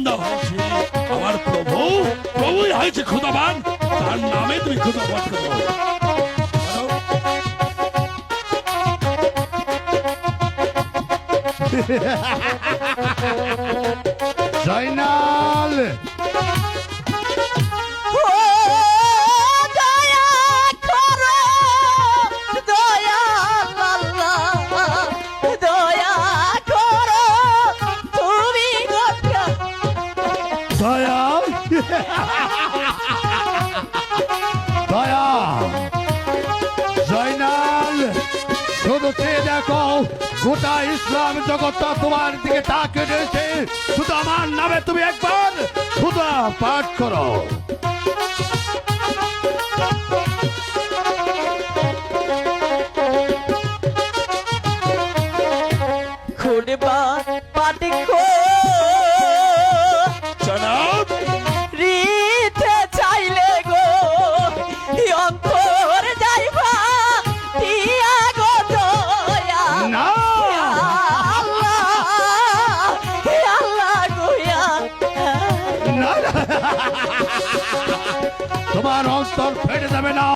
বান্দা হয়েছে আমার প্রভু, প্রভুই হয়েছে খুদাবান, তার নামে তুমি খুদা পাঠ করো। জয়নাল দয়া দয়া জয়নাল শুধু চেয়ে দেখো গোটা ইসলাম জগৎটা তোমার দিকে তাকিয়ে রয়েছে। শুধু আমার নামে তুমি একবার খুদা পাঠ করো। খুড়বা পাটি জনাব রিতে চাইলে গো অন্তর যাইবা তিয়া গো দয়া না আল্লাহ আল্লাহ গোয়া না, তোমার অন্তর ফেটে যাবে না।